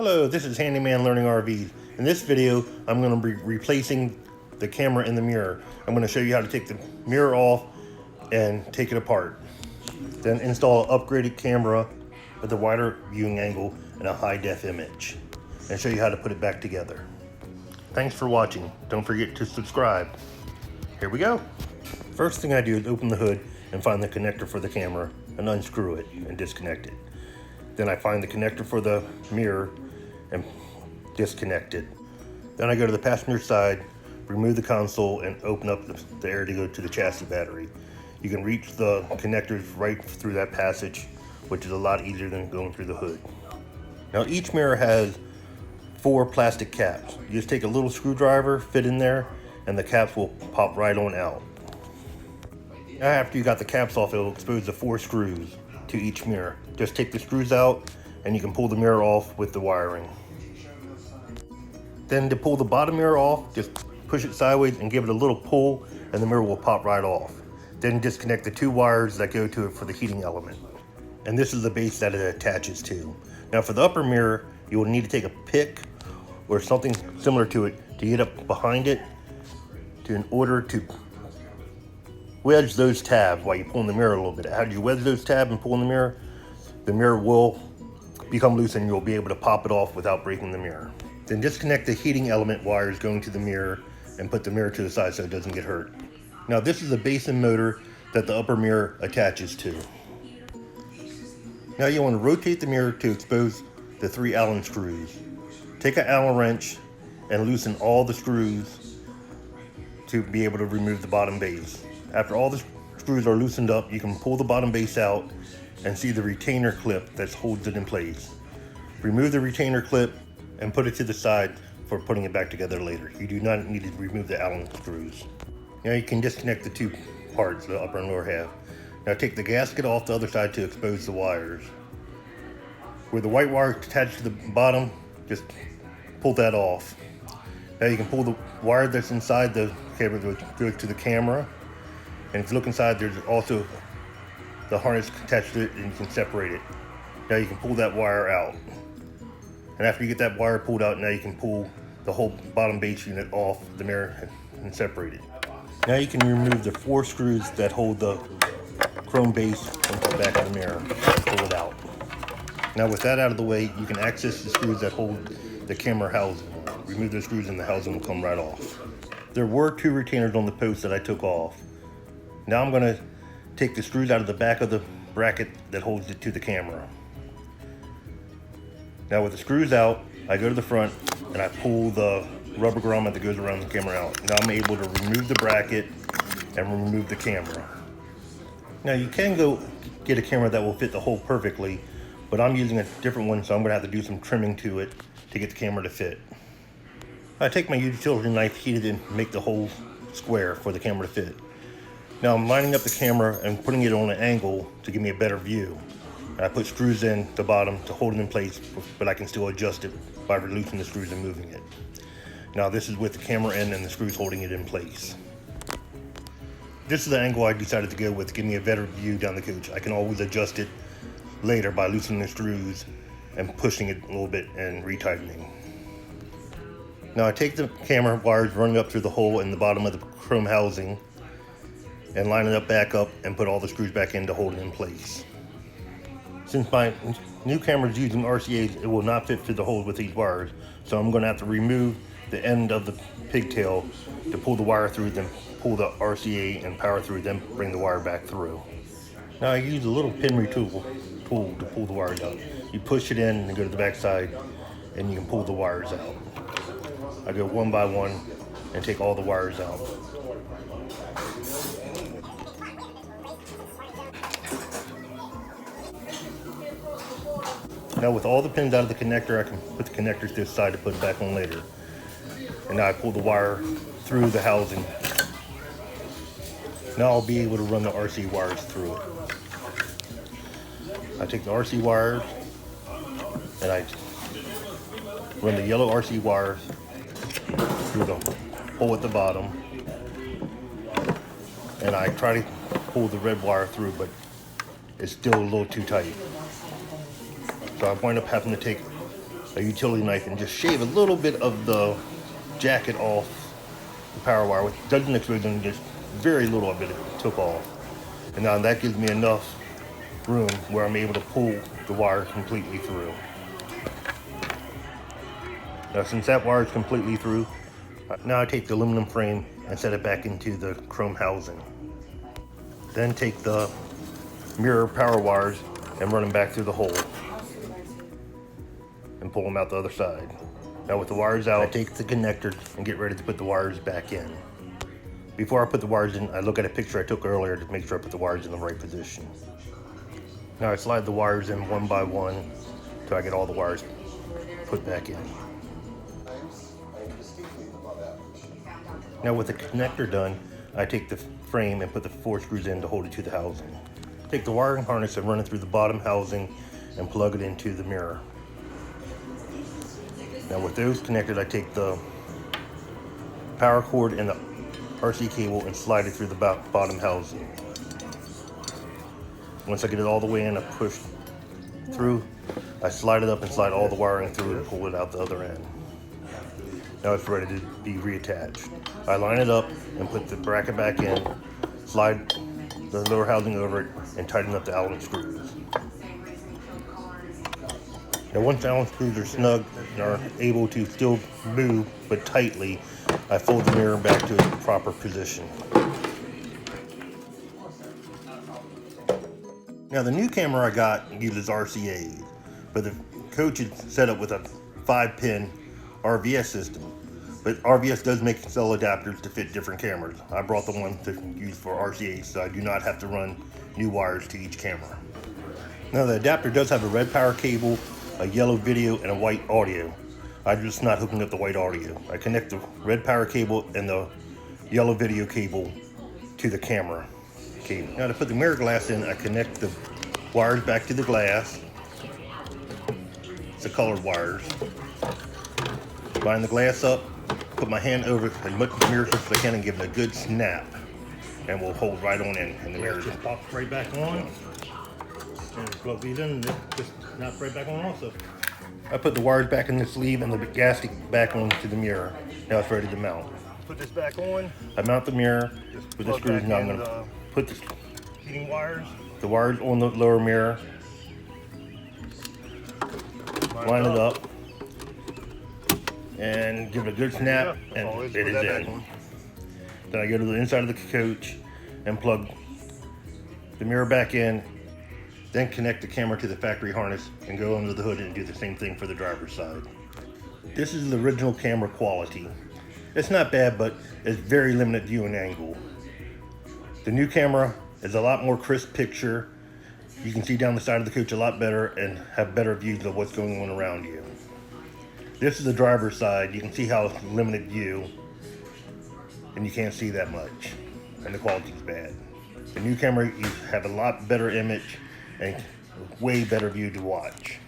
Hello, this is Handyman Learning RVs. In this video, I'm going to be replacing the camera in the mirror. I'm going to show you how to take the mirror off and take it apart. Then install an upgraded camera with a wider viewing angle and a high-def image. And show you how to put it back together. Thanks for watching. Don't forget to subscribe. Here we go. First thing I do is open the hood and find the connector for the camera and unscrew it and disconnect it. Then I find the connector for the mirror and disconnect it. Then I go to the passenger side, remove the console, and open up the area to go to the chassis battery. You can reach the connectors right through that passage, which is a lot easier than going through the hood. Now each mirror has 4 plastic caps. You just take a little screwdriver, fit in there, and the caps will pop right on out. Now after you got the caps off, it will expose the 4 screws to each mirror. Just take the screws out and you can pull the mirror off with the wiring. Then to pull the bottom mirror off, just push it sideways and give it a little pull and the mirror will pop right off. Then disconnect the 2 wires that go to it for the heating element. And this is the base that it attaches to. Now for the upper mirror, you will need to take a pick or something similar to it to get up behind it in order to wedge those tabs while you pull in the mirror a little bit. How do you wedge those tabs and pull in the mirror will become loose and you'll be able to pop it off without breaking the mirror. Then disconnect the heating element wires going to the mirror and put the mirror to the side so it doesn't get hurt. Now this is the base and motor that the upper mirror attaches to. Now you want to rotate the mirror to expose the 3 Allen screws. Take an Allen wrench and loosen all the screws to be able to remove the bottom base. After all the screws are loosened up, you can pull the bottom base out and see the retainer clip that holds it in place. Remove the retainer clip and put it to the side for putting it back together later. You do not need to remove the Allen screws. Now you can disconnect the 2 parts, the upper and lower half. Now take the gasket off the other side to expose the wires. Where the white wire attached to the bottom, just pull that off. Now you can pull the wire that's inside the camera which goes to the camera. And if you look inside, there's also the harness attached to it and you can separate it. Now you can pull that wire out. And after you get that wire pulled out, now you can pull the whole bottom base unit off the mirror and separate it. Now you can remove the 4 screws that hold the chrome base from the back of the mirror. Pull it out. Now with that out of the way, you can access the screws that hold the camera housing. Remove those screws and the housing will come right off. There were 2 retainers on the post that I took off. Now I'm going to take the screws out of the back of the bracket that holds it to the camera. Now with the screws out, I go to the front and I pull the rubber grommet that goes around the camera out. Now I'm able to remove the bracket and remove the camera. Now you can go get a camera that will fit the hole perfectly, but I'm using a different one, so I'm going to have to do some trimming to it to get the camera to fit. I take my utility knife, heat it, and make the hole square for the camera to fit. Now I'm lining up the camera and putting it on an angle to give me a better view. And I put screws in the bottom to hold it in place, but I can still adjust it by releasing the screws and moving it. Now this is with the camera in and the screws holding it in place. This is the angle I decided to go with to give me a better view down the coach. I can always adjust it later by loosening the screws and pushing it a little bit and retightening. Now I take the camera wires running up through the hole in the bottom of the chrome housing and line it up back up and put all the screws back in to hold it in place. Since my new camera is using RCAs, it will not fit through the hole with these wires, so I'm going to have to remove the end of the pigtail to pull the wire through, then pull the RCA and power through, then bring the wire back through. Now I use a little pin tool to pull the wires out. You push it in and go to the back side and you can pull the wires out. I go one by one and take all the wires out. Now with all the pins out of the connector, I can put the connectors to the side to put it back on later. And now I pull the wire through the housing. Now I'll be able to run the RC wires through it. I take the RC wires and I run the yellow RC wires through the hole at the bottom. And I try to pull the red wire through, but it's still a little too tight. So I wind up having to take a utility knife and just shave a little bit of the jacket off the power wire, which doesn't explode, and just very little of it took off. And now that gives me enough room where I'm able to pull the wire completely through. Now since that wire is completely through, now I take the aluminum frame and set it back into the chrome housing. Then take the mirror power wires and run them back through the hole and pull them out the other side. Now with the wires out, I take the connector and get ready to put the wires back in. Before I put the wires in, I look at a picture I took earlier to make sure I put the wires in the right position. Now I slide the wires in one by one till I get all the wires put back in. Now with the connector done, I take the frame and put the 4 screws in to hold it to the housing. Take the wiring harness and run it through the bottom housing and plug it into the mirror. Now with those connected, I take the power cord and the RC cable and slide it through the bottom housing. Once I get it all the way in, I push through, I slide it up and slide all the wiring through and pull it out the other end. Now it's ready to be reattached. I line it up and put the bracket back in, slide the lower housing over it, and tighten up the Allen screws. Now once Allen screws are snug and are able to still move but tightly, I fold the mirror back to its proper position. Now the new camera I got uses RCAs, but the coach is set up with a 5-pin RVS system. But RVS does make cell adapters to fit different cameras. I brought the one to use for RCA, so I do not have to run new wires to each camera. Now the adapter does have a red power cable, a yellow video, and a white audio. I'm just not hooking up the white audio. I connect the red power cable and the yellow video cable to the camera cable. Now to put the mirror glass in, I connect the wires back to the glass. It's the colored wires. Line the glass up, put my hand over as much of the mirror surface as I can and give it a good snap. And we'll hold right on in, and the mirror just pops right back on. And plug these in, and it just snaps right back on also. I put the wires back in the sleeve and the gasket back onto the mirror. Now it's ready to mount. Put this back on. I mount the mirror with the screws. Now I'm going to put the heating wires. The wires on the lower mirror. Line it up. And give it a good snap, and it is in. Then I go to the inside of the coach and plug the mirror back in, then connect the camera to the factory harness and go under the hood and do the same thing for the driver's side. This is the original camera quality. It's not bad, but it's very limited viewing angle. The new camera is a lot more crisp picture. You can see down the side of the coach a lot better and have better views of what's going on around you. This is the driver's side. You can see how it's limited view, and you can't see that much, and the quality is bad. The new camera, you have a lot better image and way better view to watch.